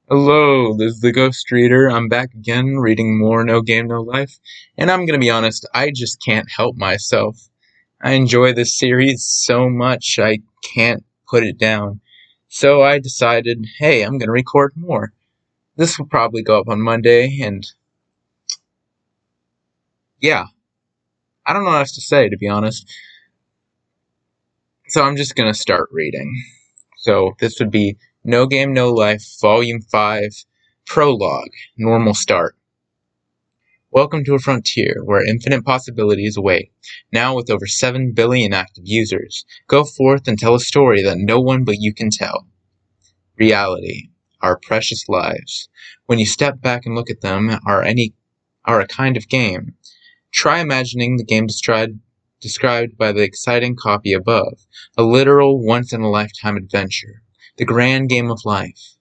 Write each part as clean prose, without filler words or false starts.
Hello, this is the Ghost Reader. I'm back again reading more No Game, No Life, and I'm gonna be honest, I just can't help myself. I enjoy this series so much I can't put it down. So I decided, hey, I'm gonna record more. This will probably go up on Monday, and yeah, I don't know what else to say, to be honest. So I'm just gonna start reading. So this would be No Game, No Life, Volume 5, Prologue, Normal Start. Welcome to a frontier where infinite possibilities await. Now with over 7 billion active users, go forth and tell a story that no one but you can tell. Reality, our precious lives. When you step back and look at them, are a kind of game. Try imagining the game described by the exciting copy above, a literal once-in-a-lifetime adventure, the grand game of life.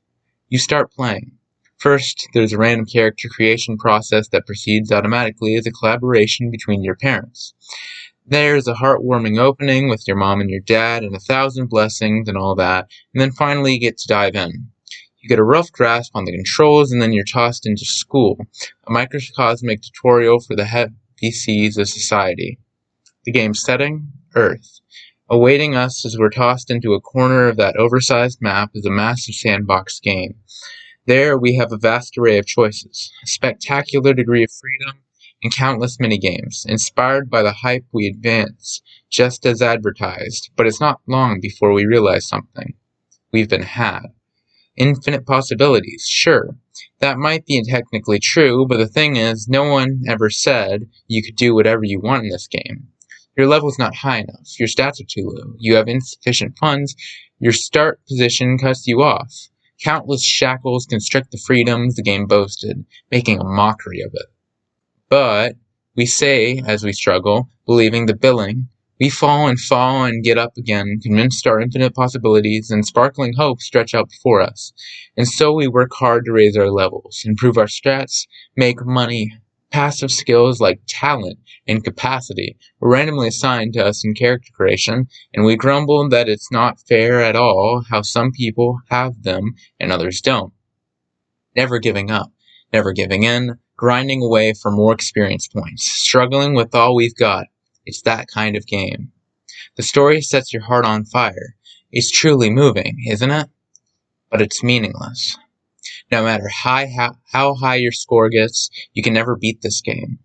You start playing. First, there's a random character creation process that proceeds automatically as a collaboration between your parents. There's a heartwarming opening with your mom and your dad and 1,000 blessings and all that, and then finally you get to dive in. You get a rough grasp on the controls and then you're tossed into school, a microcosmic tutorial for the heavy seas of society. The game's setting? Earth. Awaiting us as we're tossed into a corner of that oversized map is a massive sandbox game. There we have a vast array of choices, a spectacular degree of freedom, and countless minigames, inspired by the hype we advance, just as advertised, but it's not long before we realize something. We've been had. Infinite possibilities, sure. That might be technically true, but the thing is, no one ever said you could do whatever you want in this game. Your level's not high enough, your stats are too low, you have insufficient funds, your start position cuts you off. Countless shackles constrict the freedoms the game boasted, making a mockery of it. But we say, as we struggle, believing the billing, we fall and get up again, convinced our infinite possibilities and sparkling hope stretch out before us. And so we work hard to raise our levels, improve our stats, make money. Passive skills like talent and capacity were randomly assigned to us in character creation, and we grumble that it's not fair at all how some people have them and others don't. Never giving up, never giving in, grinding away for more experience points, struggling with all we've got. It's that kind of game. The story sets your heart on fire. It's truly moving, isn't it? But it's meaningless. No matter how high your score gets, you can never beat this game.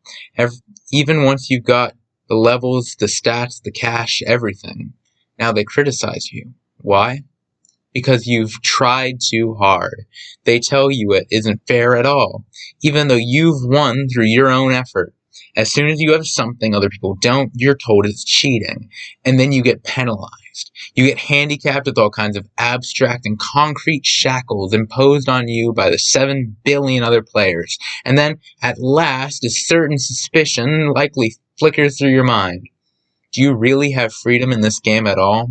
Even once you've got the levels, the stats, the cash, everything. Now they criticize you. Why? Because you've tried too hard. They tell you it isn't fair at all, even though you've won through your own effort. As soon as you have something other people don't, you're told it's cheating, and then you get penalized. You get handicapped with all kinds of abstract and concrete shackles imposed on you by the 7 billion other players, and then, at last, a certain suspicion likely flickers through your mind. Do you really have freedom in this game at all?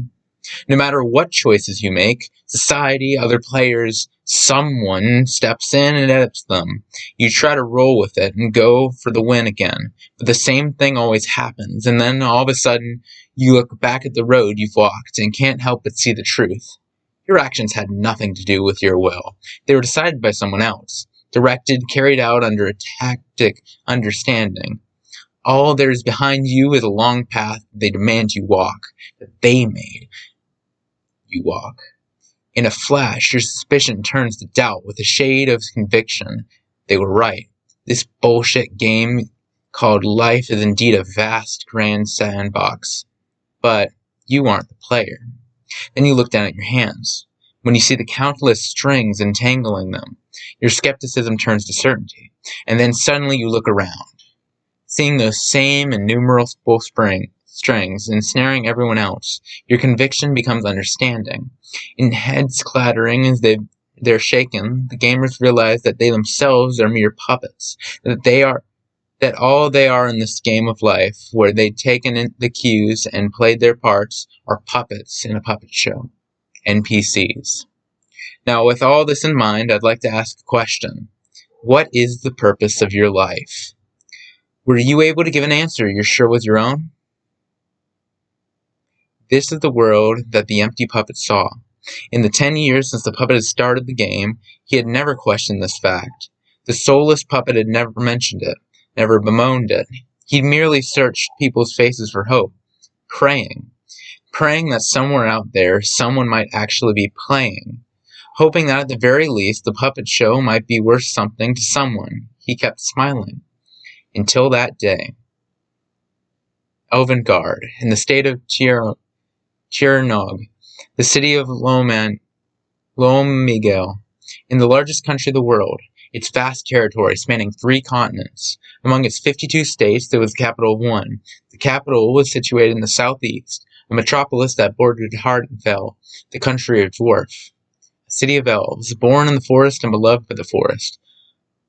No matter what choices you make, society, other players, someone steps in and edits them. You try to roll with it and go for the win again, but the same thing always happens, and then all of a sudden, you look back at the road you've walked and can't help but see the truth. Your actions had nothing to do with your will. They were decided by someone else, directed, carried out under a tactic understanding. All there is behind you is a long path they demand you walk, that they made you walk. In a flash, your suspicion turns to doubt with a shade of conviction. They were right. This bullshit game called life is indeed a vast, grand sandbox. But you aren't the player. Then you look down at your hands. When you see the countless strings entangling them, your skepticism turns to certainty. And then suddenly you look around, seeing those same innumerable strings ensnaring everyone else. Your conviction becomes understanding. In heads clattering as they're shaken, the gamers realize that they themselves are mere puppets, that all they are in this game of life, where they've taken in the cues and played their parts, are puppets in a puppet show. NPCs. Now, with all this in mind, I'd like to ask a question. What is the purpose of your life? Were you able to give an answer you're sure was your own? This is the world that the empty puppet saw. In the 10 years since the puppet had started the game, He had never questioned this fact. The soulless puppet had never mentioned it, never bemoaned it. He'd merely searched people's faces for hope, praying that somewhere out there someone might actually be playing, hoping that at the very least the puppet show might be worth something to someone. He kept smiling. Until that day. Elvengard, in the state of Chernog, the city of Lomigel, in the largest country of the world, its vast territory spanning 3 continents. Among its 52 states, there was the capital of one. The capital was situated in the southeast, a metropolis that bordered Hardenfell, the country of dwarf, a city of elves, born in the forest and beloved by the forest.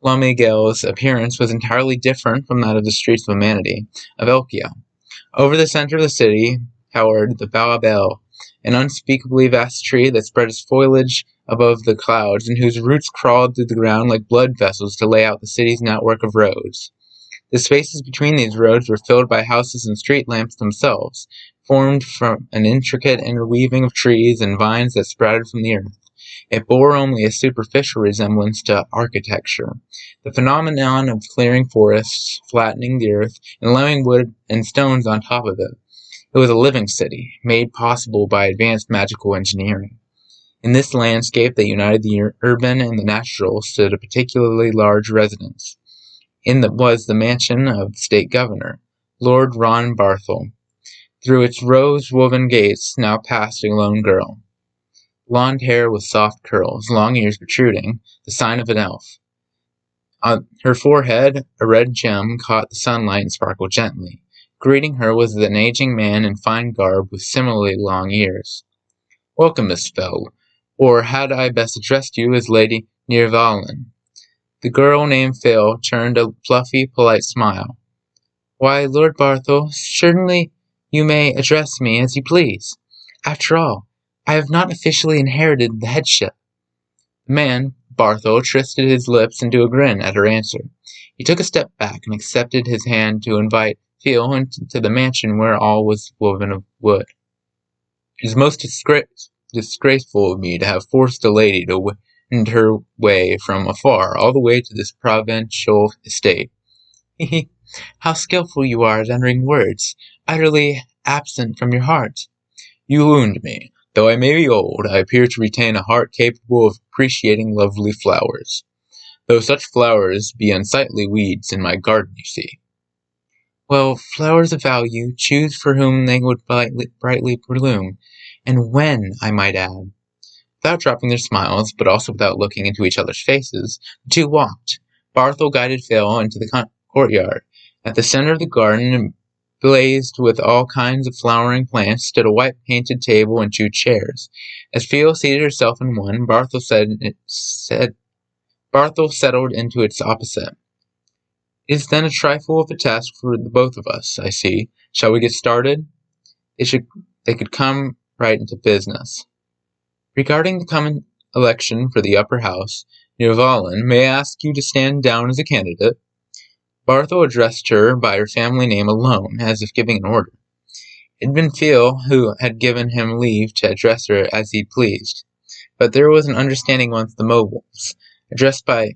Lomigel's appearance was entirely different from that of the streets of humanity, of Elkia. Over the center of the city towered the Baobel, an unspeakably vast tree that spread its foliage above the clouds and whose roots crawled through the ground like blood vessels to lay out the city's network of roads. The spaces between these roads were filled by houses and street lamps themselves, formed from an intricate interweaving of trees and vines that sprouted from the earth. It bore only a superficial resemblance to architecture, the phenomenon of clearing forests, flattening the earth, and laying wood and stones on top of it. It was a living city, made possible by advanced magical engineering. In this landscape that united the urban and the natural stood a particularly large residence. Was the mansion of the state governor, Lord Ron Barthel. Through its rose-woven gates now passed a lone girl. Blonde hair with soft curls, long ears protruding, the sign of an elf. On her forehead, a red gem caught the sunlight and sparkled gently. Greeting her was an aging man in fine garb with similarly long ears. "Welcome, Miss Fell, or had I best addressed you as Lady Nirvalen?" The girl named Fell turned a fluffy, polite smile. "Why, Lord Barthel, certainly you may address me as you please. After all, I have not officially inherited the headship." The man, Barthel, twisted his lips into a grin at her answer. He took a step back and accepted his hand to invite Phil into the mansion where all was woven of wood. "It is most disgraceful of me to have forced a lady to wend her way from afar all the way to this provincial estate." "How skillful you are at uttering words, utterly absent from your heart." "You wound me. Though I may be old, I appear to retain a heart capable of appreciating lovely flowers. Though such flowers be unsightly weeds in my garden, you see." "Well, flowers of value, choose for whom they would brightly bloom, and when, I might add." Without dropping their smiles, but also without looking into each other's faces, the two walked. Barthel guided Phil into the courtyard. At the center of the garden, blazed with all kinds of flowering plants, stood a white painted table and 2 chairs. As Phil seated herself in one, Barthel settled into its opposite. "It is then a trifle of a task for the both of us, I see. Shall we get started?" They could come right into business. "Regarding the coming election for the upper house, Nirvalen, may I ask you to stand down as a candidate?" Barthel addressed her by her family name alone, as if giving an order. It had been Phil who had given him leave to address her as he pleased, but there was an understanding amongst the moguls. Addressed by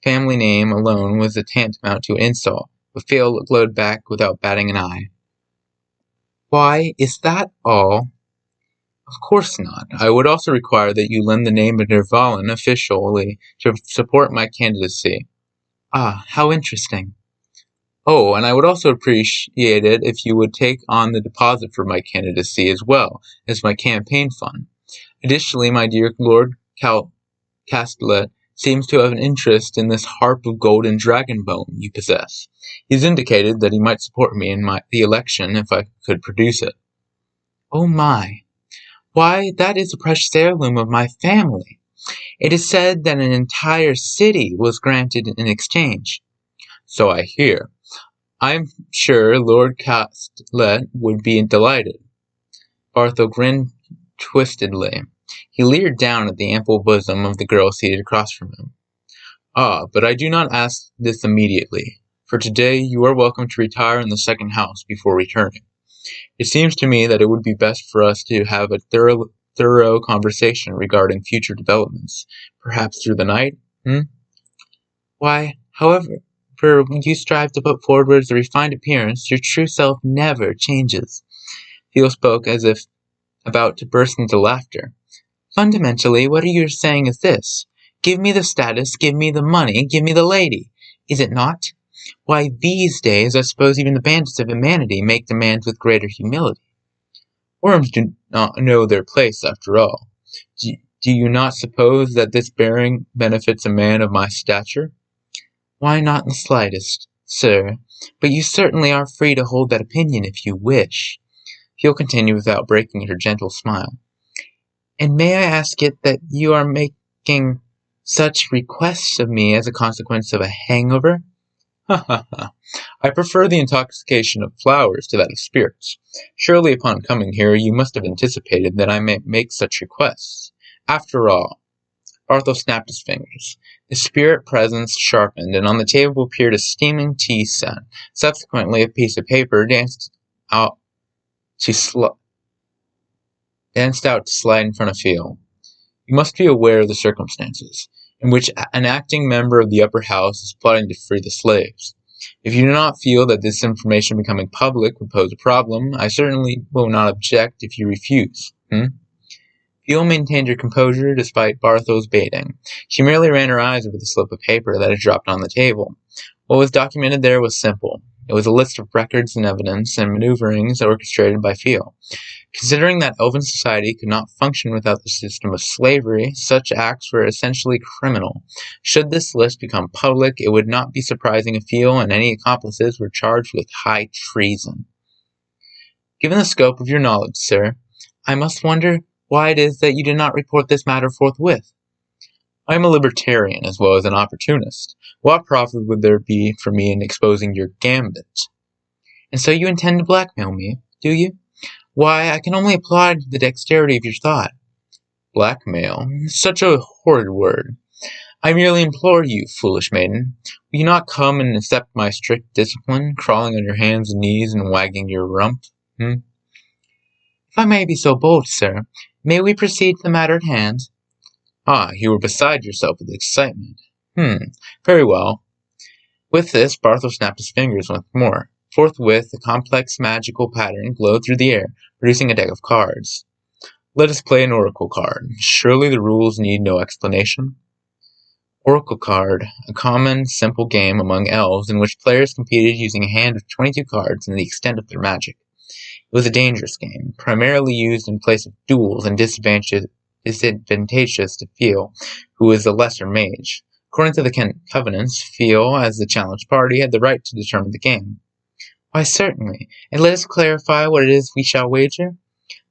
family name alone was a tantamount to an insult, but Phil glowed back without batting an eye. "Why, is that all?" "Of course not. I would also require that you lend the name of Nirvalen officially to support my candidacy." "Ah, how interesting." "Oh, and I would also appreciate it if you would take on the deposit for my candidacy as well as my campaign fund. Additionally, my dear Lord Castellet seems to have an interest in this harp of golden dragon bone you possess. He has indicated that he might support me in the election if I could produce it." "Oh my! Why, that is a precious heirloom of my family. It is said that an entire city was granted in exchange." "So I hear. I am sure Lord Castellet would be delighted." Barthel grinned twistedly. He leered down at the ample bosom of the girl seated across from him. "Ah, but I do not ask this immediately. For today you are welcome to retire in the second house before returning. It seems to me that it would be best for us to have a thorough conversation regarding future developments, perhaps through the night? Why, however, when you strive to put forward a refined appearance, your true self never changes. Theo spoke as if about to burst into laughter. Fundamentally, what you're saying is this: give me the status, give me the money, give me the lady. Is it not? Why, these days, I suppose even the bandits of humanity make demands with greater humility. Worms do not know their place, after all. Do you not suppose that this bearing benefits a man of my stature? Why, not in the slightest, sir, but you certainly are free to hold that opinion if you wish. He'll continue without breaking her gentle smile. And may I ask it that you are making such requests of me as a consequence of a hangover? Ha ha ha. I prefer the intoxication of flowers to that of spirits. Surely upon coming here you must have anticipated that I may make such requests. After all, Barthel snapped his fingers. The spirit presence sharpened, and on the table appeared a steaming tea set. Subsequently, a piece of paper danced out to slide in front of Phil. You must be aware of the circumstances in which an acting member of the upper house is plotting to free the slaves. If you do not feel that this information becoming public would pose a problem, I certainly will not object if you refuse. Phil maintained her composure despite Barthel's baiting. She merely ran her eyes over the slip of paper that had dropped on the table. What was documented there was simple. It was a list of records and evidence and maneuverings orchestrated by Phil. Considering that elven society could not function without the system of slavery, such acts were essentially criminal. Should this list become public, it would not be surprising if Phil and any accomplices were charged with high treason. Given the scope of your knowledge, sir, I must wonder why it is that you did not report this matter forthwith. I am a libertarian as well as an opportunist. What profit would there be for me in exposing your gambit? And so you intend to blackmail me, do you? Why, I can only applaud the dexterity of your thought. Blackmail? Such a horrid word. I merely implore you, foolish maiden, will you not come and accept my strict discipline, crawling on your hands and knees and wagging your rump? If I may be so bold, sir, may we proceed to the matter at hand? Ah, you were beside yourself with excitement. Very well. With this, Barthel snapped his fingers once more. Forthwith, a complex magical pattern glowed through the air, producing a deck of cards. Let us play an oracle card. Surely the rules need no explanation. Oracle card, a common, simple game among elves in which players competed using a hand of 22 cards and the extent of their magic. It was a dangerous game, primarily used in place of duels and disadvantageous to Phil, who was the lesser mage. According to the covenants, Phil, as the challenged party, had the right to determine the game. Why, certainly, and let us clarify what it is we shall wager.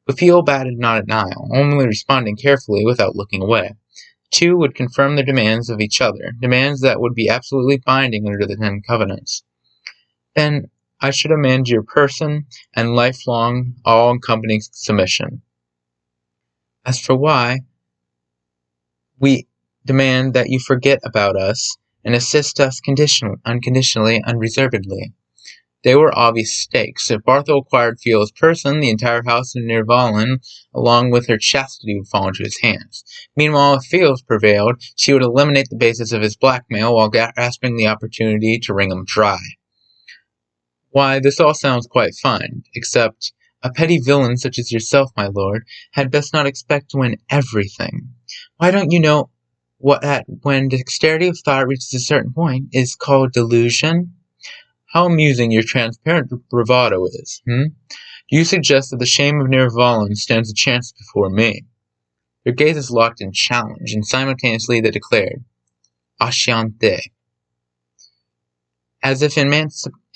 But Phil batted not an eye, only responding carefully without looking away. Two would confirm their demands of each other, demands that would be absolutely binding under the 10 covenants. Then I should demand your person and lifelong, all-encompassing submission. As for why, we demand that you forget about us and assist us unconditionally, unreservedly. They were obvious stakes. If Barthel acquired Phil's person, the entire house of Nirvalin, along with her chastity, would fall into his hands. Meanwhile, if Phil's prevailed, she would eliminate the basis of his blackmail while grasping the opportunity to wring him dry. Why, this all sounds quite fine, except a petty villain such as yourself, my lord, had best not expect to win everything. Why don't you know that when dexterity of thought reaches a certain point is called delusion? How amusing your transparent bravado is, You suggest that the shame of Nirvalin stands a chance before me. Their gazes locked in challenge, and simultaneously they declared, Asciante. As if in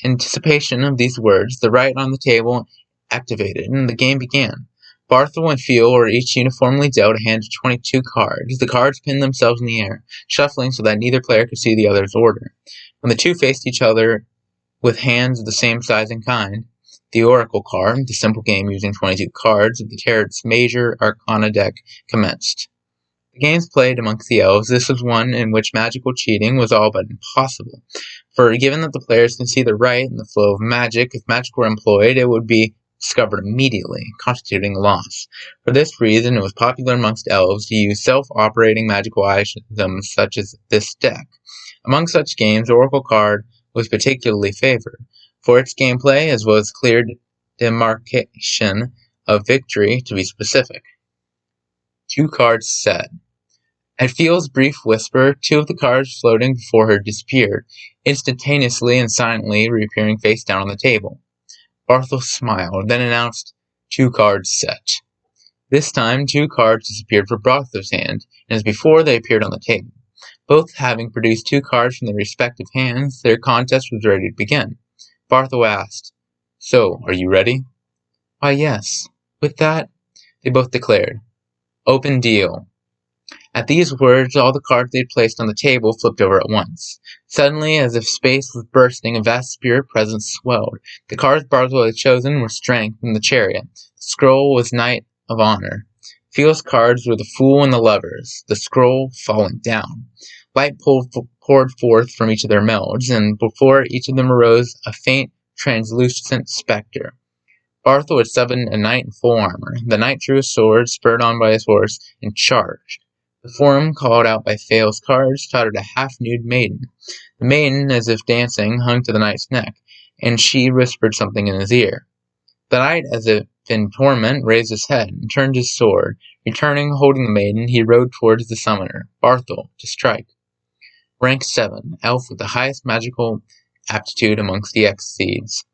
anticipation of these words, the right on the table activated, and the game began. Barthel and Phil were each uniformly dealt a hand of 22 cards. The cards pinned themselves in the air, shuffling so that neither player could see the other's order. When the two faced each other with hands of the same size and kind, the Oracle card, the simple game using 22 cards of the Tarot's major arcana deck, commenced. The games played amongst the elves, this was one in which magical cheating was all but impossible. For given that the players can see the right and the flow of magic, if magic were employed, it would be discovered immediately, constituting a loss. For this reason, it was popular amongst elves to use self-operating magical items such as this deck. Among such games, Oracle Card was particularly favored, for its gameplay as well as clear demarcation of victory, to be specific. 2 cards said. At Field's brief whisper, 2 of the cards floating before her disappeared, instantaneously and silently reappearing face down on the table. Barthel smiled, then announced, 2 cards set. This time, 2 cards disappeared from Barthel's hand, and as before, they appeared on the table. Both having produced 2 cards from their respective hands, their contest was ready to begin. Barthel asked, So, are you ready? Why, yes. With that, they both declared, Open deal. At these words, all the cards they had placed on the table flipped over at once. Suddenly, as if space was bursting, a vast spirit presence swelled. The cards Barthel had chosen were Strength and the Chariot. The scroll was Knight of Honor. Field's cards were the Fool and the Lovers, the scroll falling down. Light poured forth from each of their mouths, and before each of them arose a faint, translucent spectre. Barthel had summoned a knight in full armor. The knight drew a sword, spurred on by his horse, and charged. Before him, called out by Fail's cards, tottered a half-nude maiden. The maiden, as if dancing, hung to the knight's neck, and she whispered something in his ear. The knight, as if in torment, raised his head and turned his sword. Returning, holding the maiden, he rode towards the summoner, Barthel, to strike. Rank 7, elf with the highest magical aptitude amongst the Exceeds.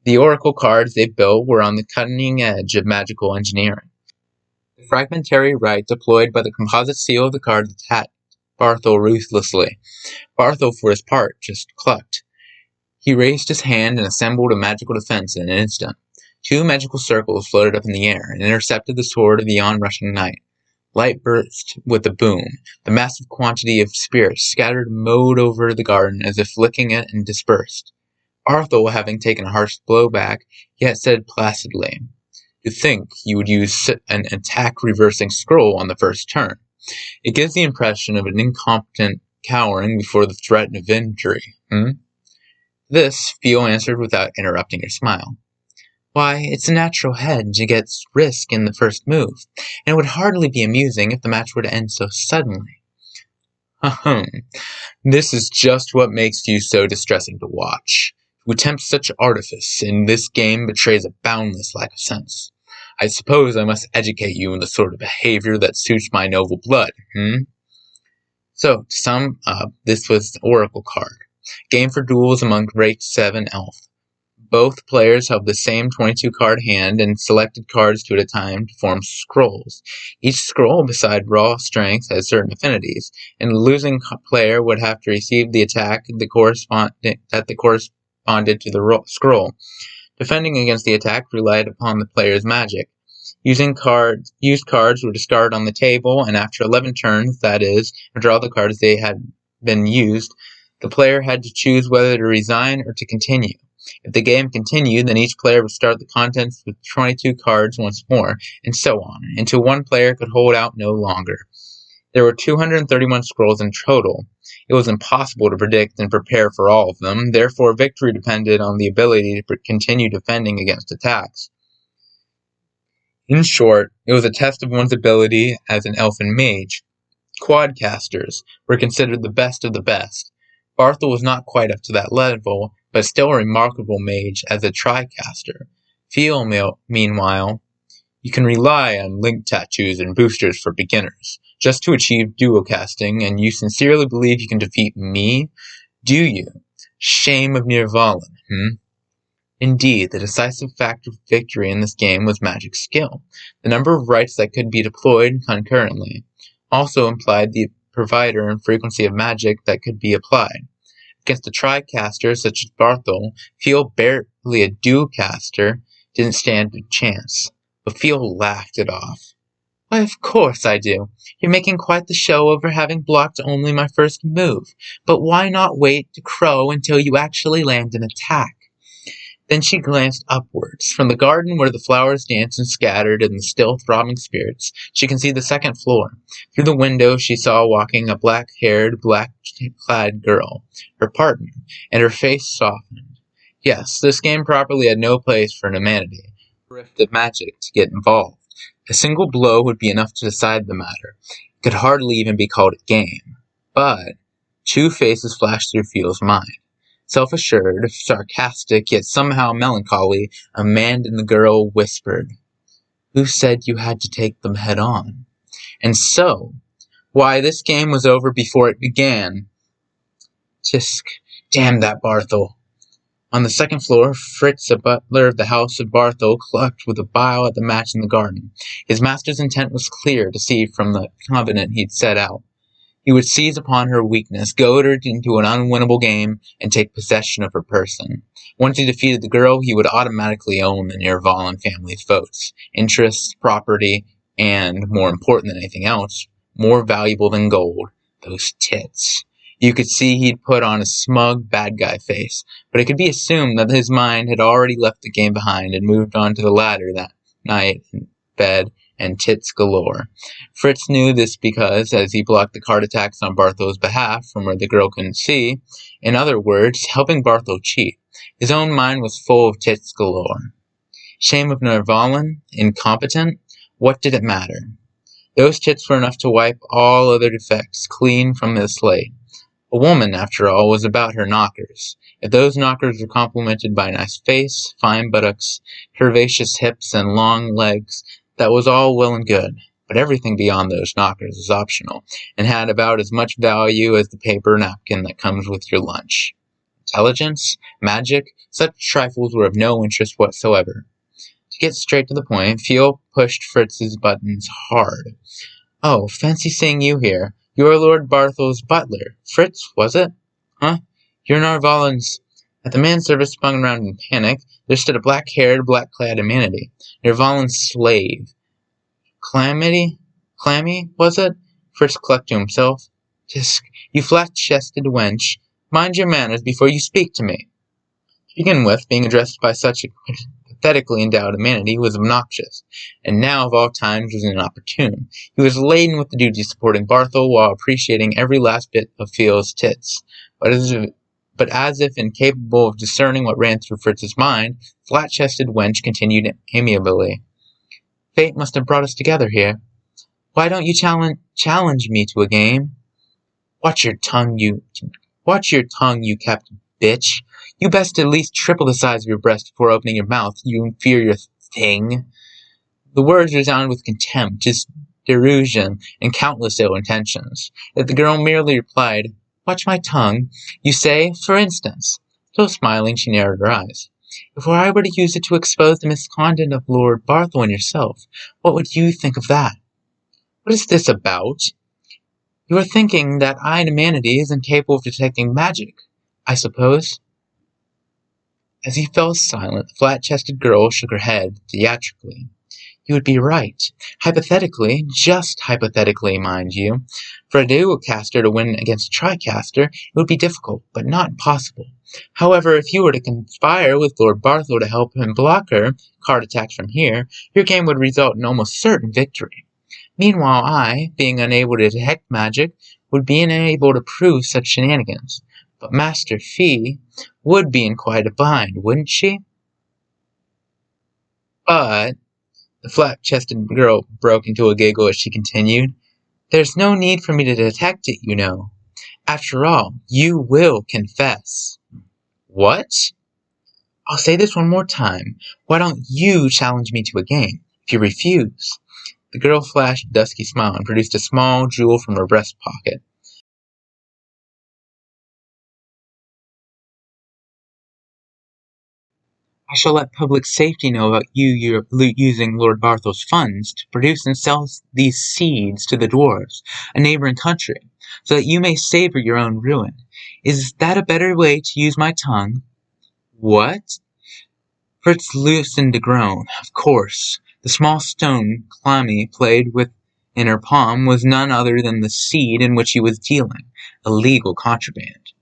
The oracle cards they built were on the cutting edge of magical engineering. The fragmentary rite deployed by the composite seal of the cards attacked Barthel ruthlessly. Barthel, for his part, just clucked. He raised his hand and assembled a magical defense in an instant. 2 magical circles floated up in the air and intercepted the sword of the onrushing knight. Light burst with a boom. The massive quantity of spirits scattered mowed over the garden as if licking it and dispersed. Barthel, having taken a harsh blow back, yet said placidly, To think you would use an attack-reversing scroll on the first turn. It gives the impression of an incompetent cowering before the threat of injury. This, Fiel answered without interrupting her smile. Why, it's a natural hedge against risk in the first move, and it would hardly be amusing if the match were to end so suddenly. This is just what makes you so distressing to watch. To attempt such artifice in this game betrays a boundless lack of sense. I suppose I must educate you in the sort of behavior that suits my noble blood, So, to sum up, this was the Oracle card. Game for duels among Rank 7 elf. Both players held the same 22-card hand and selected cards 2 at a time to form scrolls. Each scroll, beside raw strength, has certain affinities, and the losing player would have to receive the attack that corresponded to the scroll. Defending against the attack relied upon the player's magic. Used cards were discarded on the table, and after 11 turns, that is, draw the cards they had been used, the player had to choose whether to resign or to continue. If the game continued, then each player would start the contest with 22 cards once more, and so on, until one player could hold out no longer. There were 231 scrolls in total. It was impossible to predict and prepare for all of them, therefore victory depended on the ability to continue defending against attacks. In short, it was a test of one's ability as an elfin mage. Quadcasters were considered the best of the best. Barthel was not quite up to that level, but still a remarkable mage as a tricaster. Fiel, meanwhile, you can rely on link tattoos and boosters for beginners, just to achieve dual casting, and you sincerely believe you can defeat me? Do you? Shame of Nirvalan, Indeed, the decisive factor of victory in this game was magic skill. The number of rites that could be deployed concurrently also implied the provider and frequency of magic that could be applied. Against a tricaster such as Barthel, Fiel, barely a dual caster, didn't stand a chance. But Fiel laughed it off. Why, of course I do. You're making quite the show over having blocked only my first move. But why not wait to crow until you actually land an attack? Then she glanced upwards. From the garden where the flowers danced and scattered in the still throbbing spirits, she could see the second floor. Through the window she saw walking a black-haired, black-clad girl, her partner, and her face softened. Yes, this game properly had no place for humanity. rift of magic to get involved. A single blow would be enough to decide the matter. It could hardly even be called a game. But two faces flashed through Field's mind. Self-assured, sarcastic, yet somehow melancholy, a man and the girl whispered, "Who said you had to take them head on?" And so, why, this game was over before it began. Tisk, damn that Barthel. On the second floor, Fritz, a butler of the house of Barthel, clucked with a bile at the match in the garden. His master's intent was clear to see from the covenant he'd set out. He would seize upon her weakness, goad her into an unwinnable game, and take possession of her person. Once he defeated the girl, he would automatically own the Nirvalan family's votes, interests, property, and, more important than anything else, more valuable than gold, those tits. You could see he'd put on a smug, bad guy face, but it could be assumed that his mind had already left the game behind and moved on to the ladder that night in bed and tits galore. Fritz knew this because, as he blocked the card attacks on Barthel's behalf from where the girl couldn't see, in other words, helping Barthel cheat, his own mind was full of tits galore. Shame of Nirvalan? Incompetent? What did it matter? Those tits were enough to wipe all other defects clean from the slate. A woman, after all, was about her knockers. If those knockers were complemented by a nice face, fine buttocks, curvaceous hips, and long legs, that was all well and good, but everything beyond those knockers was optional, and had about as much value as the paper napkin that comes with your lunch. Intelligence? Magic? Such trifles were of no interest whatsoever. To get straight to the point, Fiel pushed Fritz's buttons hard. "Oh, fancy seeing you here. You're Lord Barthel's butler. Fritz, was it? Huh? You're Nirvalan's—" At the manservant spun around in panic, there stood a black-haired, black-clad humanity. Nirvalan's slave. Clammy, was it? Fritz clucked to himself. "Tisk, you flat-chested wench. Mind your manners before you speak to me." To begin with, being addressed by such a pathetically endowed humanity was obnoxious, and now of all times was inopportune. He was laden with the duty of supporting Barthel while appreciating every last bit of Fiel's tits. But as if incapable of discerning what ran through Fritz's mind, flat-chested wench continued amiably. "Fate must have brought us together here. Why don't you challenge me to a game?" Watch your tongue, you captain bitch. You best at least triple the size of your breast before opening your mouth, you inferior thing." The words resounded with contempt, derision, and countless ill intentions. Yet the girl merely replied, "Watch my tongue, you say, for instance." Still smiling, she narrowed her eyes. "If I were to use it to expose the misconduct of Lord Barthel and yourself, what would you think of that?" "What is this about?" "You are thinking that I, humanity, is incapable of detecting magic, I suppose." As he fell silent, the flat-chested girl shook her head theatrically. "You would be right. Hypothetically, just hypothetically, mind you. For a dual-caster to win against a tri-caster, it would be difficult, but not impossible. However, if you were to conspire with Lord Barthel to help him block her card attacks from here, your game would result in almost certain victory. Meanwhile, I, being unable to detect magic, would be unable to prove such shenanigans. But Master Fee would be in quite a bind, wouldn't she?" "But," the flat-chested girl broke into a giggle as she continued, "there's no need for me to detect it, you know. After all, you will confess." "What?" "I'll say this one more time. Why don't you challenge me to a game? If you refuse—" The girl flashed a dusky smile and produced a small jewel from her breast pocket. "I shall let public safety know about you're using Lord Barthel's funds to produce and sell these seeds to the dwarves, a neighboring country, so that you may savor your own ruin. Is that a better way to use my tongue?" "What?" Fritz loosened a groan. Of course, the small stone Clammy played with in her palm was none other than the seed in which he was dealing, illegal contraband.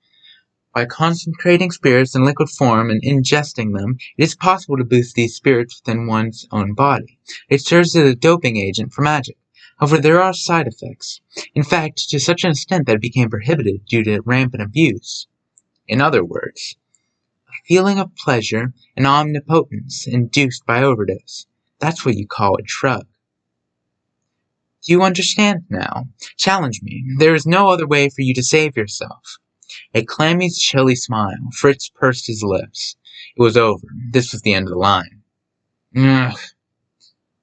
By concentrating spirits in liquid form and ingesting them, it is possible to boost these spirits within one's own body. It serves as a doping agent for magic. However, there are side effects. In fact, to such an extent that it became prohibited due to rampant abuse. In other words, a Feeling of pleasure and omnipotence induced by overdose. That's what you call a drug. Do you understand now? Challenge me. There is no other way for you to save yourself. At Clammy's chilly smile, Fritz pursed his lips. It was over. This was the end of the line. Ugh.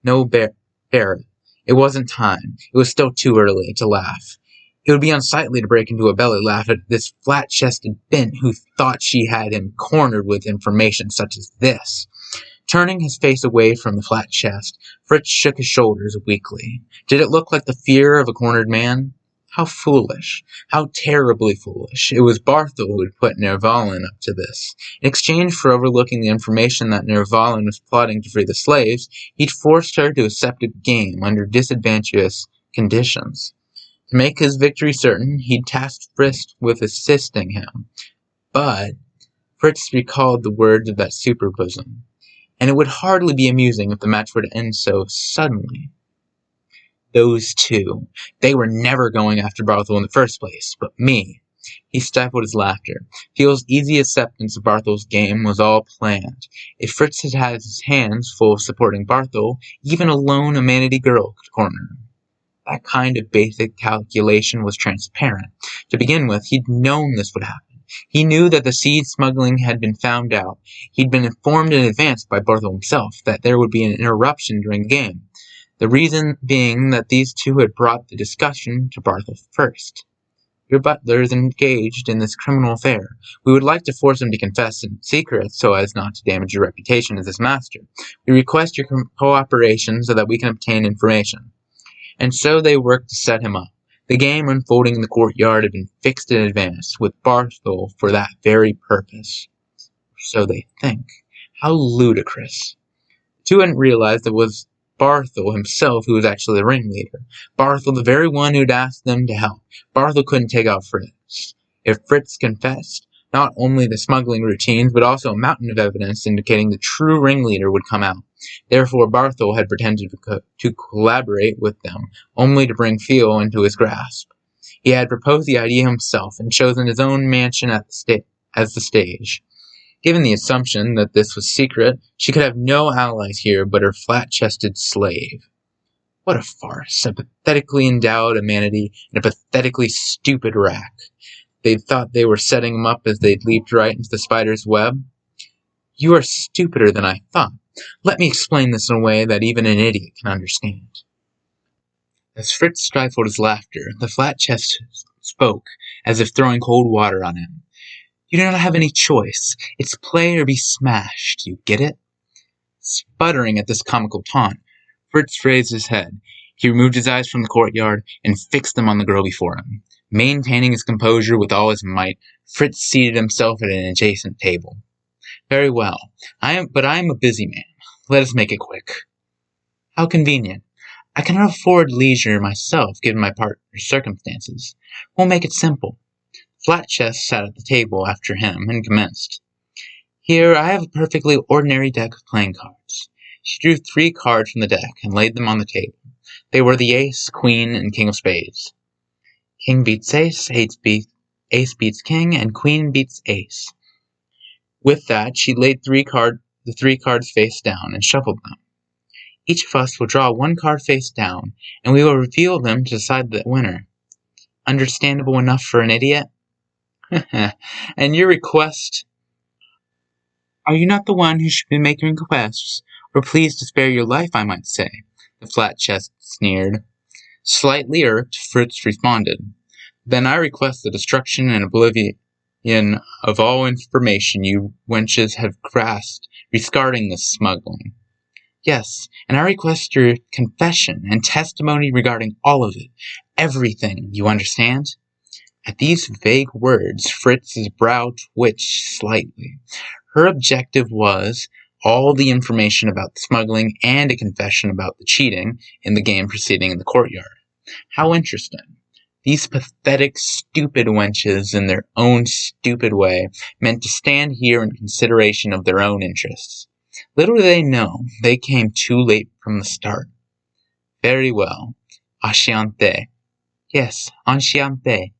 No, Barrett. It wasn't time. It was still too early to laugh. It would be unsightly to break into a belly laugh at this flat-chested bint who thought she had him cornered with information such as this. Turning his face away from the flat chest, Fritz shook his shoulders weakly. Did it look like the fear of a cornered man? How foolish. How terribly foolish. It was Barthel who had put Nervalin up to this. In exchange for overlooking the information that Nervalin was plotting to free the slaves, he'd forced her to accept a game under disadvantageous conditions. To make his victory certain, he'd tasked Fritz with assisting him. But Fritz recalled the words of that super bosom. And it would hardly be amusing if the match were to end so suddenly. Those two. They were never going after Barthel in the first place, but me. He stifled his laughter. Thiel's easy acceptance of Barthel's game was all planned. If Fritz had had his hands full of supporting Barthel, even alone a manatee girl could corner him. That kind of basic calculation was transparent. To begin with, he'd known this would happen. He knew that the seed smuggling had been found out. He'd been informed in advance by Barthel himself that there would be an interruption during the game. The reason being that these two had brought the discussion to Barthel first. Your butler is engaged in this criminal affair. We would like to force him to confess in secret so as not to damage your reputation as his master. We request your cooperation so that we can obtain information. And so they worked to set him up. The game unfolding in the courtyard had been fixed in advance, with Barthel for that very purpose. So they think. How ludicrous. The two hadn't realized it was Barthel himself who was actually the ringleader. Barthel, the very one who'd asked them to help. Barthel couldn't take out Fritz. If Fritz confessed, not only the smuggling routines, but also a mountain of evidence indicating the true ringleader would come out. Therefore, Barthel had pretended to collaborate with them, only to bring Thiel into his grasp. He had proposed the idea himself and chosen his own mansion as the stage. Given the assumption that this was secret, she could have no allies here but her flat-chested slave. What a farce! A pathetically endowed amenity and a pathetically stupid rack. They'd thought they were setting him up as they'd leaped right into the spider's web. You are stupider than I thought. Let me explain this in a way that even an idiot can understand. As Fritz stifled his laughter, the flat chest spoke, as if throwing cold water on him. You do not have any choice. It's play or be smashed. You get it? Sputtering at this comical taunt, Fritz raised his head. He removed his eyes from the courtyard and fixed them on the girl before him. Maintaining his composure with all his might, Fritz seated himself at an adjacent table. Very well. But I am a busy man. Let us make it quick. How convenient. I cannot afford leisure myself, given my partner's circumstances. We'll make it simple. Flatchest sat at the table after him and commenced. Here I have a perfectly ordinary deck of playing cards. She drew 3 cards from the deck and laid them on the table. They were the ace, queen, and king of spades. King beats ace beats king, and queen beats ace. With that, she laid the 3 cards face down and shuffled them. Each of us will draw 1 card face down, and we will reveal them to decide the winner. Understandable enough for an idiot? And your request? Are you not the one who should be making requests? Or pleased to spare your life, I might say, the flat chest sneered. Slightly irked, Fritz responded. Then I request the destruction and oblivion of all information you wenches have grasped regarding this smuggling. Yes, and I request your confession and testimony regarding all of it. Everything, you understand? At these vague words, Fritz's brow twitched slightly. Her objective was all the information about the smuggling and a confession about the cheating in the game proceeding in the courtyard. How interesting. These pathetic, stupid wenches, in their own stupid way, meant to stand here in consideration of their own interests. Little do they know, they came too late from the start. Very well. Enchanté. Yes, enchanté.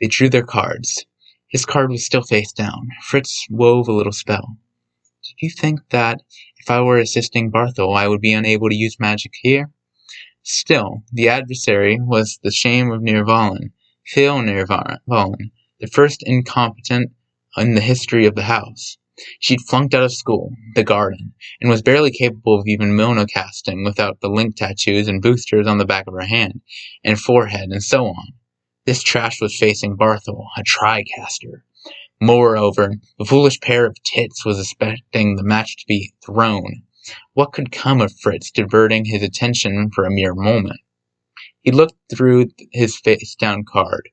They drew their cards. His card was still face down. Fritz wove a little spell. "Did you think that if I were assisting Barthel, I would be unable to use magic here?" Still, the adversary was the shame of Nirvalin, Phil Nirvalin, the first incompetent in the history of the house. She'd flunked out of school, the garden, and was barely capable of even monocasting without the link tattoos and boosters on the back of her hand and forehead and so on. This trash was facing Barthel, a tricaster. Moreover, the foolish pair of tits was expecting the match to be thrown. What could come of Fritz diverting his attention for a mere moment? He looked through his face-down card.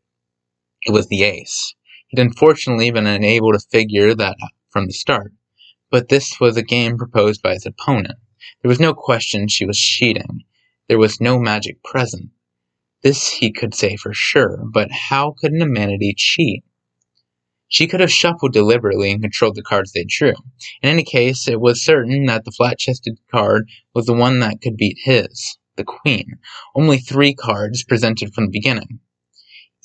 It was the ace. He'd unfortunately been unable to figure that out from the start, but this was a game proposed by his opponent. There was no question she was cheating. There was no magic present. This he could say for sure, but how could an humanity cheat? She could have shuffled deliberately and controlled the cards they drew. In any case, it was certain that the flat-chested card was the one that could beat his, the queen. Only 3 cards presented from the beginning.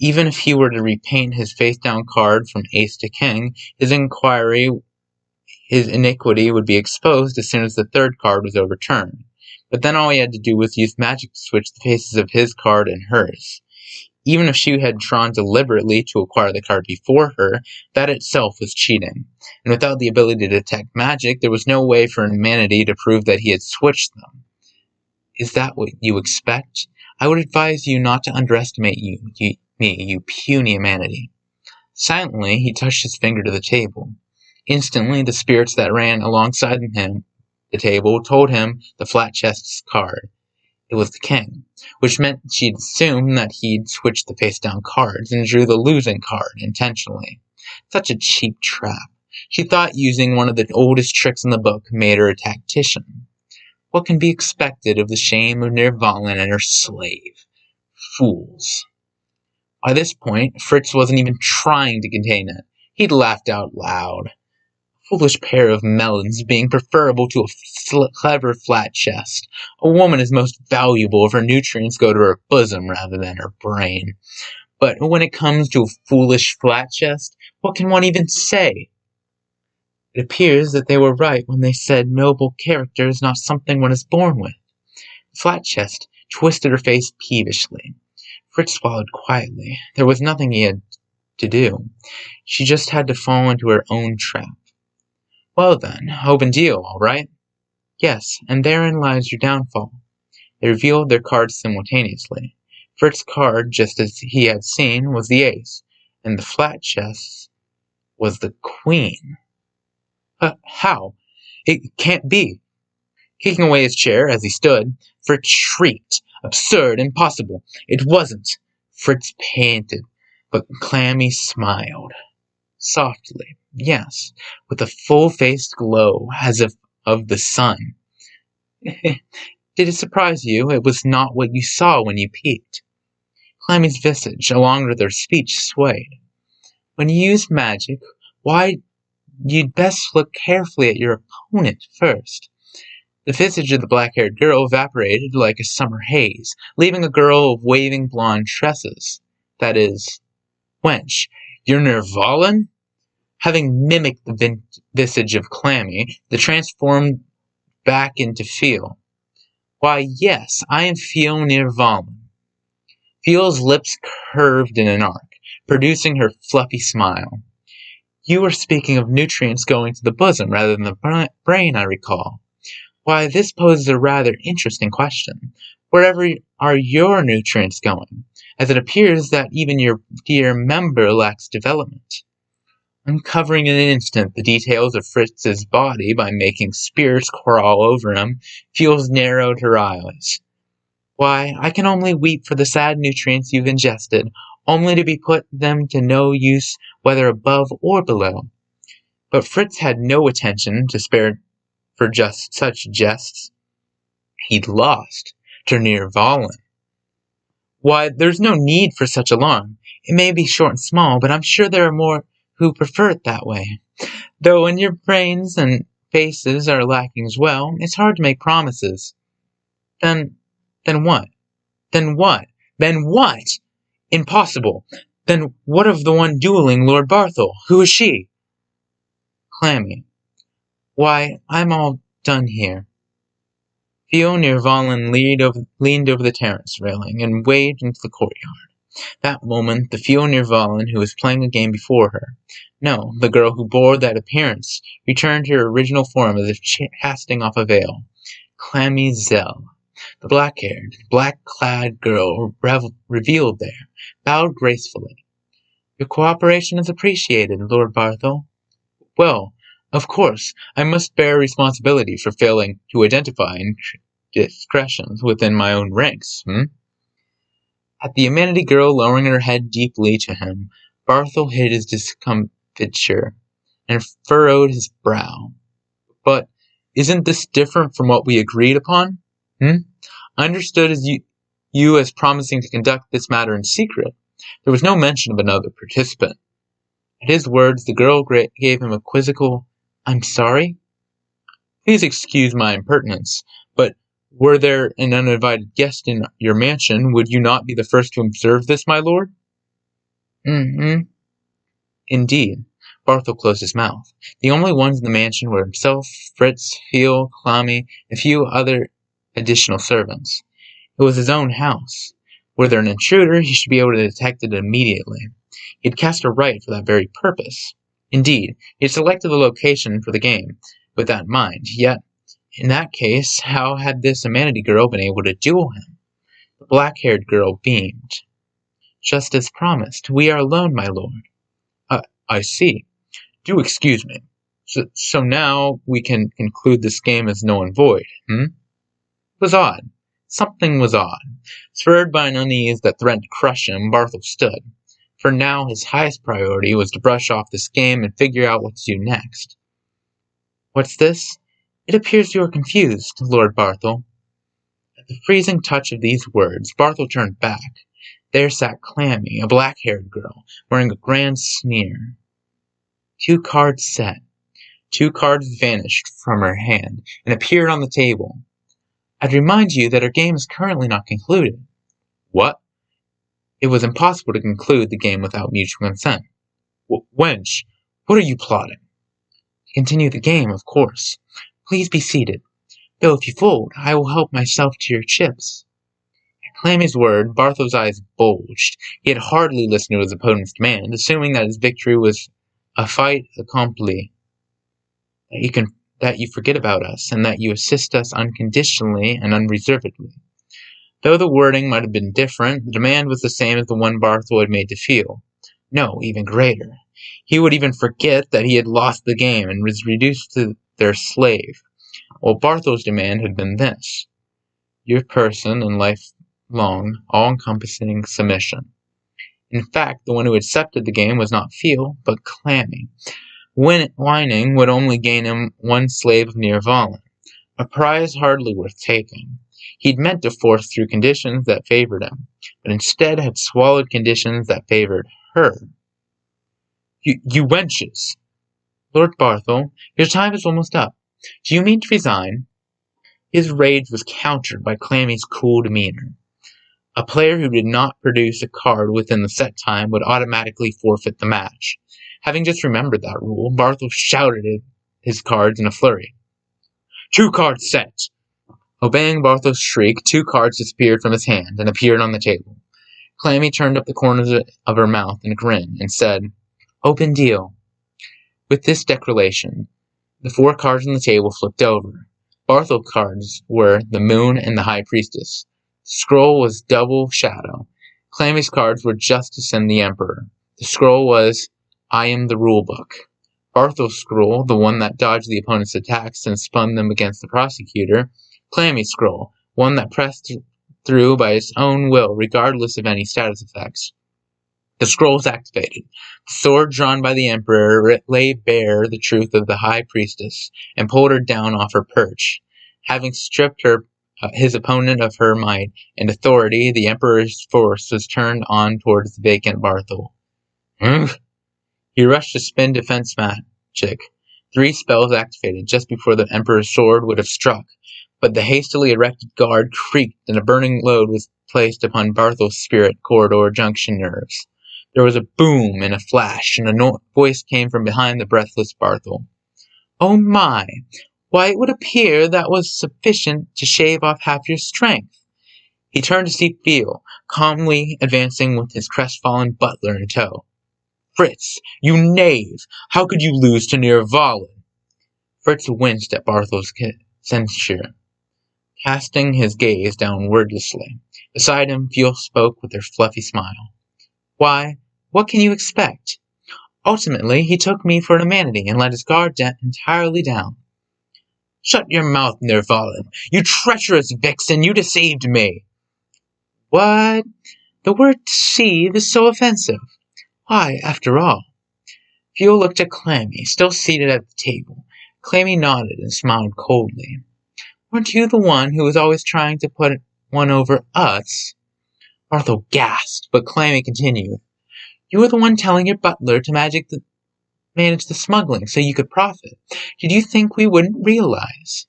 Even if he were to repaint his face-down card from ace to king, his iniquity would be exposed as soon as the 3rd card was overturned. But then all he had to do was use magic to switch the faces of his card and hers. Even if she had drawn deliberately to acquire the card before her, that itself was cheating. And without the ability to detect magic, there was no way for humanity to prove that he had switched them. Is that what you expect? I would advise you not to underestimate me, you puny humanity. Silently, he touched his finger to the table. Instantly, the spirits that ran alongside him, the table, told him the flat-chest's card. It was the king, which meant she'd assumed that he'd switched the face-down cards and drew the losing card intentionally. Such a cheap trap. She thought using one of the oldest tricks in the book made her a tactician. What can be expected of the shame of Nirvalin and her slave? Fools. By this point, Fritz wasn't even trying to contain it. He'd laughed out loud. Foolish pair of melons being preferable to a clever flat chest. A woman is most valuable if her nutrients go to her bosom rather than her brain. But when it comes to a foolish flat chest, what can one even say? It appears that they were right when they said noble character is not something one is born with. The flat chest twisted her face peevishly. Fritz swallowed quietly. There was nothing he had to do. She just had to fall into her own trap. Well then, open deal, all right? Yes, and therein lies your downfall. They revealed their cards simultaneously. Fritz's card, just as he had seen, was the ace, and the flat chest was the queen. How? It can't be. Kicking away his chair as he stood, Fritz shrieked. Absurd, impossible. It wasn't. Fritz panted, but Clammy smiled. Softly, yes, with a full-faced glow, as if of the sun. Did it surprise you? It was not what you saw when you peeked. Clammy's visage, along with her speech, swayed. When you use magic, why, you'd best look carefully at your opponent first. The visage of the black-haired girl evaporated like a summer haze, leaving a girl of waving blonde tresses. That is, wench, you're Nirvalin? Having mimicked the visage of Clammy, the transformed back into Feel. Why, yes, I am Feel Nirvalin. Feel's lips curved in an arc, producing her fluffy smile. You were speaking of nutrients going to the bosom rather than the brain, I recall. Why, this poses a rather interesting question. Wherever are your nutrients going? As it appears that even your dear member lacks development. Uncovering in an instant the details of Fritz's body by making spirits crawl over him, Fuels narrowed her eyes. Why, I can only weep for the sad nutrients you've ingested, only to be put them to no use whether above or below. But Fritz had no attention to spare for just such jests. He'd lost to Nirvalin. Why, there's no need for such alarm. It may be short and small, but I'm sure there are more who prefer it that way. Though when your brains and faces are lacking as well, it's hard to make promises. Then what? Then what? Then what? Impossible. Then what of the one dueling Lord Barthol? Who is she? Clammy. Why, I'm all done here. Theo near Valen leaned over the terrace railing and waved into the courtyard. That moment, the Theo near Valen who was playing a game before her, no, the girl who bore that appearance, returned to her original form as if casting off a veil. Clammy Zell, the black-haired, black-clad girl revealed there, bowed gracefully. Your cooperation is appreciated, Lord Barthol. Well, of course, I must bear responsibility for failing to identify indiscretions within my own ranks, At the amenity girl lowering her head deeply to him, Barthol hid his discomfiture and furrowed his brow. But isn't this different from what we agreed upon? I understood you as promising to conduct this matter in secret. There was no mention of another participant. At his words, the girl gave him a quizzical, I'm sorry? Please excuse my impertinence, but were there an uninvited guest in your mansion, would you not be the first to observe this, my lord? Indeed. Barthol closed his mouth. The only ones in the mansion were himself, Fritz, Phil, Clammy, and a few other additional servants. It was his own house. Were there an intruder, he should be able to detect it immediately. He had cast a right for that very purpose. Indeed, he had selected the location for the game with that in mind, yet, in that case, how had this amenity girl been able to duel him? The black-haired girl beamed. Just as promised, we are alone, my lord. I see. Do excuse me. So now we can conclude this game as null and void, It was odd. Something was odd. Spurred by an unease that threatened to crush him, Barthol stood. For now, his highest priority was to brush off this game and figure out what to do next. What's this? It appears you are confused, Lord Barthol. At the freezing touch of these words, Barthol turned back. There sat Clammy, a black-haired girl, wearing a grand sneer. 2 cards set. 2 cards vanished from her hand and appeared on the table. I'd remind you that our game is currently not concluded. What? It was impossible to conclude the game without mutual consent. Wench, what are you plotting? To continue the game, of course. Please be seated. Though if you fold, I will help myself to your chips. At Clammy's word, Barthol's eyes bulged. He had hardly listened to his opponent's demand, assuming that his victory was a fait accompli. That you forget about us, and that you assist us unconditionally and unreservedly. Though the wording might have been different, the demand was the same as the one Barthol had made to feel. No, even greater. He would even forget that he had lost the game and was reduced to their slave, while Barthol's demand had been this: your person and lifelong, all-encompassing submission. In fact, the one who accepted the game was not Phil, but Clammy. Whining would only gain him one slave of near Valen, a prize hardly worth taking. He'd meant to force through conditions that favored him, but instead had swallowed conditions that favored her. You wenches! Lord Barthol, your time is almost up. Do you mean to resign? His rage was countered by Clammy's cool demeanor. A player who did not produce a card within the set time would automatically forfeit the match. Having just remembered that rule, Barthol shouted his cards in a flurry. 2 cards set! Obeying Barthol's shriek, 2 cards disappeared from his hand and appeared on the table. Clammy turned up the corners of her mouth in a grin and said, Open deal. With this declaration, the 4 cards on the table flipped over. Barthol's cards were the Moon and the High Priestess. The scroll was Double Shadow. Clammy's cards were Justice and the Emperor. The scroll was I am the Rulebook. Barthol's scroll, the one that dodged the opponent's attacks and spun them against the prosecutor. Clammy's scroll, one that pressed through by its own will regardless of any status effects. The scroll was activated. The sword drawn by the Emperor laid bare the truth of the High Priestess and pulled her down off her perch. Having stripped his opponent of her might and authority, the Emperor's force was turned on towards the vacant Barthol. He rushed to spin defense magic. 3 spells activated just before the Emperor's sword would have struck, but the hastily erected guard creaked and a burning load was placed upon Barthol's spirit corridor junction nerves. There was a boom and a flash, and a voice came from behind the breathless Barthel. "Oh my! Why, it would appear that was sufficient to shave off half your strength." He turned to see Theo, calmly advancing with his crestfallen butler in tow. "Fritz, you knave! How could you lose to Nirvalin?" Fritz winced at Barthel's censure, casting his gaze down wordlessly. Beside him, Theo spoke with her fluffy smile. "Why, what can you expect? Ultimately, he took me for an humanity and let his guard entirely down." "Shut your mouth, Nirvalin! You treacherous vixen! You deceived me!" "What? The word deceive is so offensive. Why, after all?" Theo looked at Clammy, still seated at the table. Clammy nodded and smiled coldly. "Weren't you the one who was always trying to put one over us?" Barthel gasped, but Clammy continued. "You were the one telling your butler to manage the smuggling so you could profit. Did you think we wouldn't realize?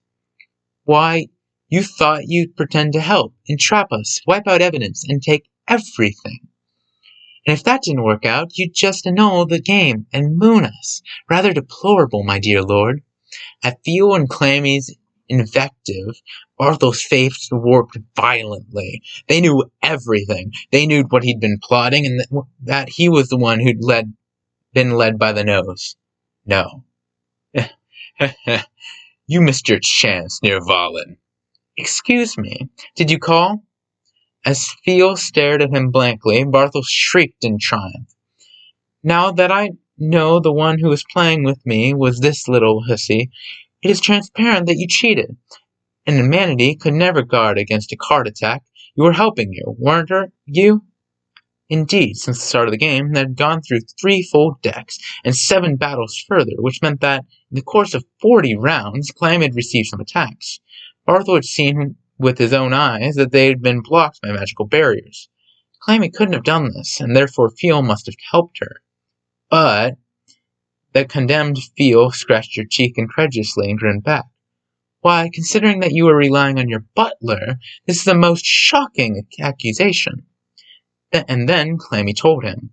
Why, you thought you'd pretend to help, entrap us, wipe out evidence, and take everything. And if that didn't work out, you'd just annul the game and moon us. Rather deplorable, my dear lord." At Theo and Clammy's invective, Barthel's face warped violently. They knew everything. They knew what he'd been plotting, and that he was the one who'd been led by the nose. No. "You missed your chance, Nirvalin." "Excuse me, did you call?" As Theo stared at him blankly, Barthel shrieked in triumph. "Now that I know the one who was playing with me was this little hussy, it is transparent that you cheated. An humanity could never guard against a card attack. You were helping you, weren't you?" Indeed, since the start of the game, they had gone through 3 full decks and 7 battles further, which meant that, in the course of 40 rounds, Clammy had received some attacks. Barthel had seen with his own eyes that they had been blocked by magical barriers. Clammy couldn't have done this, and therefore Feel must have helped her. But the condemned Feel scratched her cheek incredulously and grinned back. "Why, considering that you were relying on your butler, this is the most shocking accusation." And then Clammy told him,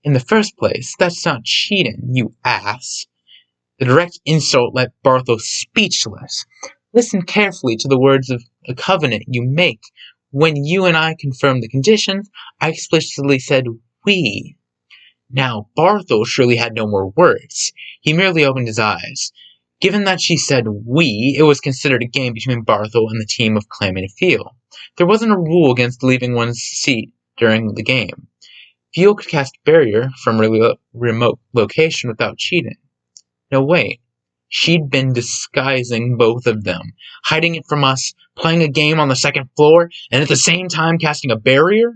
"In the first place, that's not cheating, you ass." The direct insult left Barthel speechless. "Listen carefully to the words of a covenant you make. When you and I confirmed the conditions, I explicitly said we." Now, Barthel surely had no more words. He merely opened his eyes. Given that she said we, it was considered a game between Barthel and the team of Clammy and Feel. There wasn't a rule against leaving one's seat during the game. Feel could cast barrier from a remote location without cheating. No, wait. She'd been disguising both of them, hiding it from us, playing a game on the 2nd floor, and at the same time casting a barrier?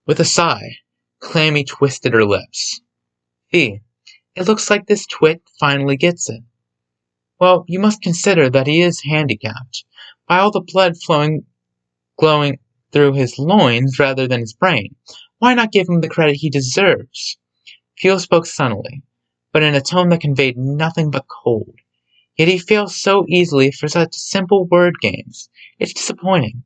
With a sigh, Clammy twisted her lips. "Fee, it looks like this twit finally gets it. Well, you must consider that he is handicapped by all the blood glowing through his loins rather than his brain. Why not give him the credit he deserves?" Feel spoke sunnily, but in a tone that conveyed nothing but cold. Yet he fails so easily for such simple word games. It's disappointing.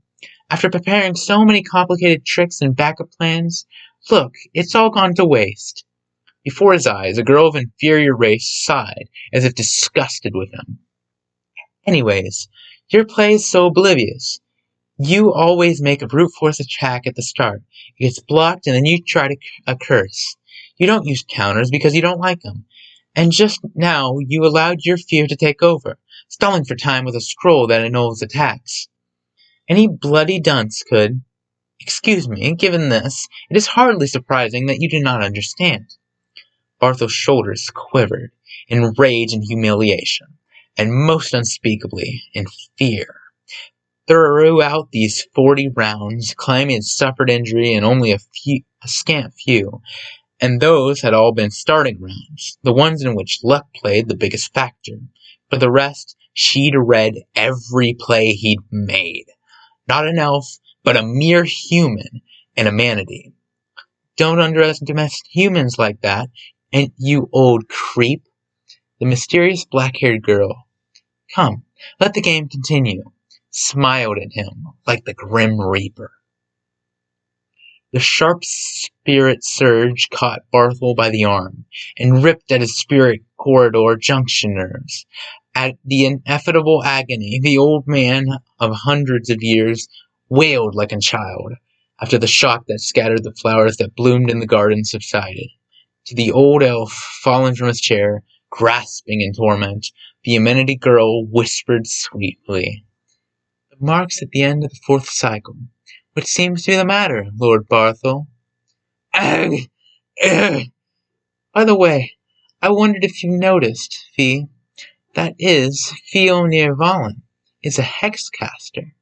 After preparing so many complicated tricks and backup plans, look, it's all gone to waste. Before his eyes, a girl of inferior race sighed, as if disgusted with him. "Anyways, your play is so oblivious. You always make a brute force attack at the start. It gets blocked, and then you try a curse. You don't use counters because you don't like them. And just now you allowed your fear to take over, stalling for time with a scroll that annuls attacks. Any bloody dunce could. Excuse me, given this, it is hardly surprising that you do not understand." Barthel's shoulders quivered, in rage and humiliation, and most unspeakably in fear. Throughout these 40 rounds, Clammy had suffered injury in only a scant few, and those had all been starting rounds, the ones in which luck played the biggest factor. For the rest, she'd read every play he'd made. Not an elf, but a mere human and a manatee. "Don't underestimate humans like that, and you old creep." The mysterious black-haired girl, "Come, let the game continue," smiled at him like the Grim Reaper. The sharp spirit surge caught Barthel by the arm, and ripped at his spirit corridor junction nerves. At the inevitable agony, the old man of hundreds of years wailed like a child, after the shock that scattered the flowers that bloomed in the garden subsided. To the old elf, fallen from his chair, grasping in torment, the amenity girl whispered sweetly, "The mark's at the end of the 4th cycle. What seems to be the matter, Lord Barthel?" Ugh! Ugh! By the way, I wondered if you noticed, Fee. That is, Fio Nirvalan is a hexcaster.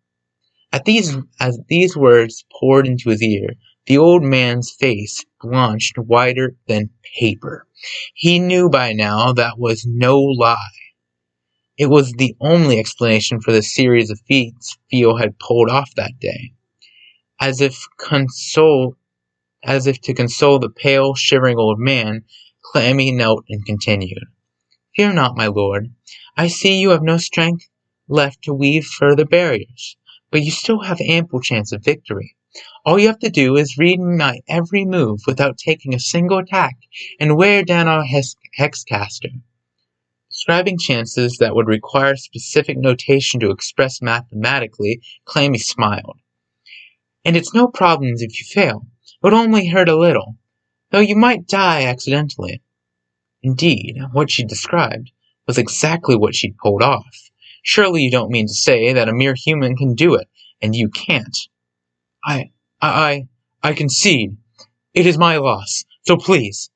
As these words poured into his ear, the old man's face blanched whiter than paper. He knew by now that was no lie. It was the only explanation for the series of feats Fio had pulled off that day. As if to console the pale, shivering old man, Clammy knelt and continued. "Fear not, my lord. I see you have no strength left to weave further barriers, but you still have ample chance of victory. All you have to do is read my every move without taking a single attack, and wear down our hexcaster." Describing chances that would require specific notation to express mathematically, Clammy smiled. "And it's no problem if you fail. It would only hurt a little, though you might die accidentally." Indeed, what she described was exactly what she'd pulled off. Surely you don't mean to say that a mere human can do it, and you can't. I concede. It is my loss, so please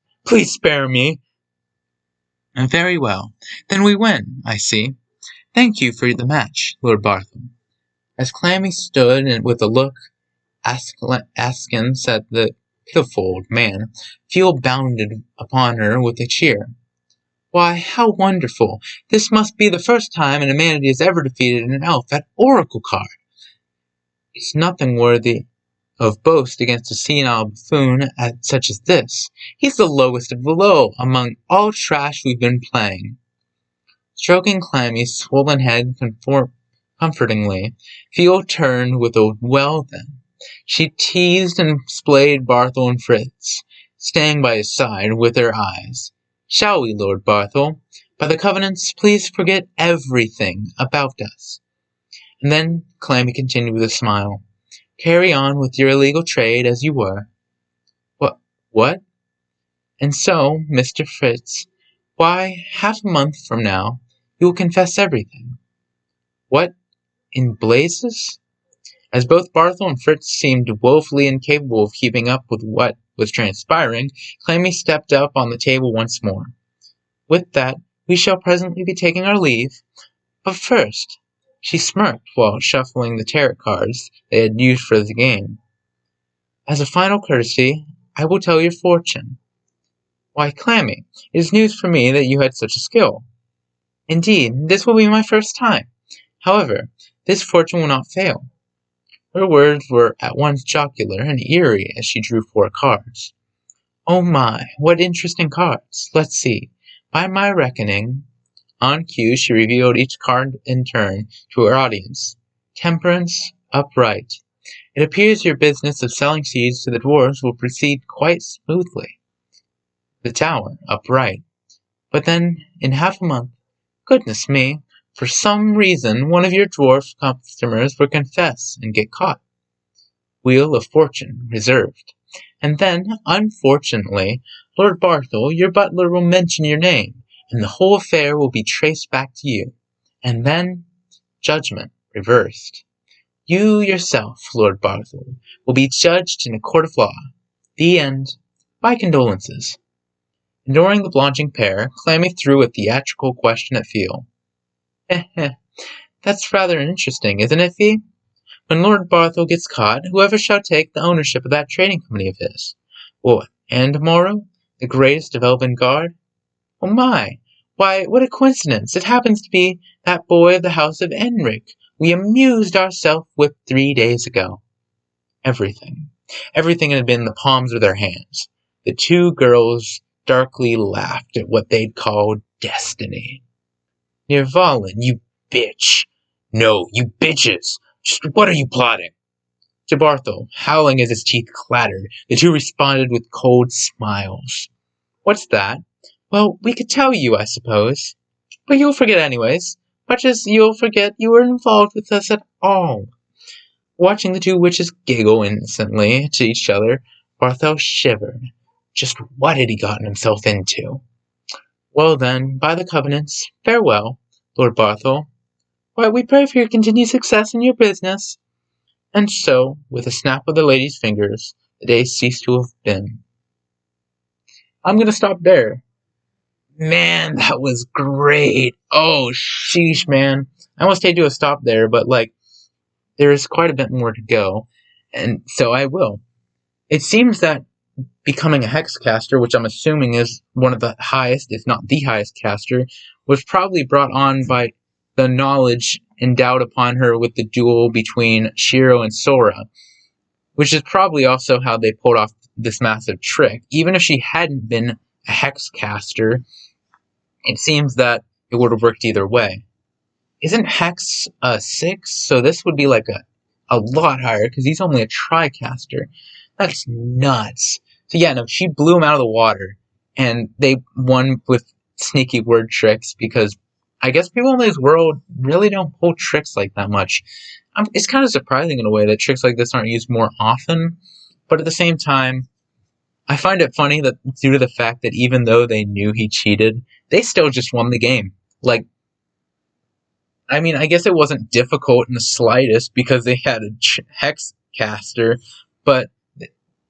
spare me." "Very well. Then we win, I see. Thank you for the match, Lord Barthel." As Clammy stood and with a look askance at the pitiful old man, Fio bounded upon her with a cheer. "Why, how wonderful! This must be the first time an humanity has ever defeated an elf at Oracle card. It's nothing worthy of boast against a senile buffoon such as this. He's the lowest of the low among all trash we've been playing." Stroking Clammy's swollen head comfortingly, Fio turned with a "well then." She teased and splayed Barthel and Fritz, staying by his side with her eyes. "Shall we, Lord Barthel? By the covenants, please forget everything about us." And then Clammy continued with a smile. "Carry on with your illegal trade as you were." What? "And so, Mr. Fritz, why, half a month from now, you will confess everything." "What in blazes?" As both Barthel and Fritz seemed woefully incapable of keeping up with what was transpiring, Clammy stepped up on the table once more. "With that, we shall presently be taking our leave. But first," she smirked while shuffling the tarot cards they had used for the game, "as a final courtesy, I will tell your fortune." "Why, Clammy, it is news for me that you had such a skill." "Indeed, this will be my first time. However, this fortune will not fail." Her words were at once jocular and eerie as she drew 4 cards. "Oh my, what interesting cards! Let's see. By my reckoning—" On cue, she revealed each card in turn to her audience. "Temperance, upright. It appears your business of selling seeds to the dwarves will proceed quite smoothly." The Tower, upright. "But then, in half a month, goodness me, for some reason one of your dwarf customers will confess and get caught." Wheel of Fortune, reserved. "And then, unfortunately, Lord Barthel, your butler will mention your name, and the whole affair will be traced back to you. And then, Judgment, reversed. You yourself, Lord Barthel, will be judged in a court of law. The end. My condolences." Ignoring the blanching pair, Clammy threw a theatrical question at Fio. "That's rather interesting, isn't it, Fee? When Lord Barthel gets caught, whoever shall take the ownership of that trading company of his? What, Andamoro, the greatest of Elven Guard? Oh my! Why, what a coincidence! It happens to be that boy of the house of Enric we amused ourselves with 3 days ago." Everything had been in the palms of their hands. The 2 girls darkly laughed at what they'd called destiny. "Nirvalan, you bitch! No, you bitches! Just what are you plotting?" To Barthel, howling as his teeth clattered, the two responded with cold smiles. What's that? Well, we could tell you, I suppose. But you'll forget anyways, much as you'll forget you were involved with us at all. Watching the two witches giggle innocently to each other, Barthel shivered. Just what had he gotten himself into? Well then, by the covenants, farewell, Lord Barthel. Why, we pray for your continued success in your business. And so, with a snap of the lady's fingers, the day ceased to have been. I'm gonna stop there. Man, that was great. Oh, sheesh, man. I almost hate to do a stop there, but, there is quite a bit more to go. And so I will. It seems that becoming a hexcaster, which I'm assuming is one of the highest, if not the highest caster, was probably brought on by the knowledge endowed upon her with the duel between Shiro and Sora, which is probably also how they pulled off this massive trick. Even if she hadn't been a hexcaster, it seems that it would have worked either way. Isn't Hex a 6? So this would be a lot higher, because he's only a tricaster. That's nuts. So yeah, no, she blew him out of the water, and they won with sneaky word tricks, because I guess people in this world really don't pull tricks like that much. It's kind of surprising in a way that tricks like this aren't used more often, but at the same time, I find it funny that due to the fact that even though they knew he cheated, they still just won the game. I guess it wasn't difficult in the slightest because they had a hex caster, but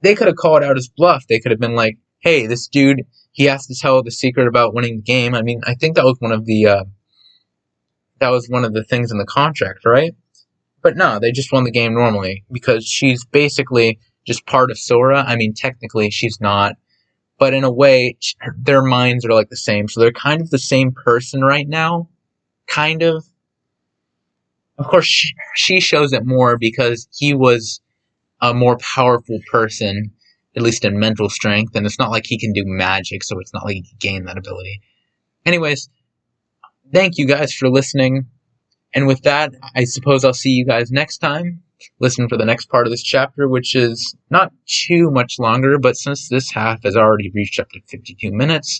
they could have called out his bluff. They could have been like, hey, this dude, he has to tell the secret about winning the game. I think that was one of the things in the contract, right? But no, they just won the game normally because she's basically just part of Sora. Technically she's not, but in a way, their minds are the same. So they're kind of the same person right now. Kind of. Of course, she shows it more because he was a more powerful person, at least in mental strength, and it's not like he can do magic, so it's not like he can gain that ability. Anyways, thank you guys for listening, and with that, I suppose I'll see you guys next time. Listen for the next part of this chapter, which is not too much longer, but since this half has already reached up to 52 minutes,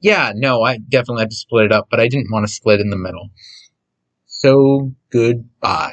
I definitely had to split it up, but I didn't want to split in the middle. So, goodbye.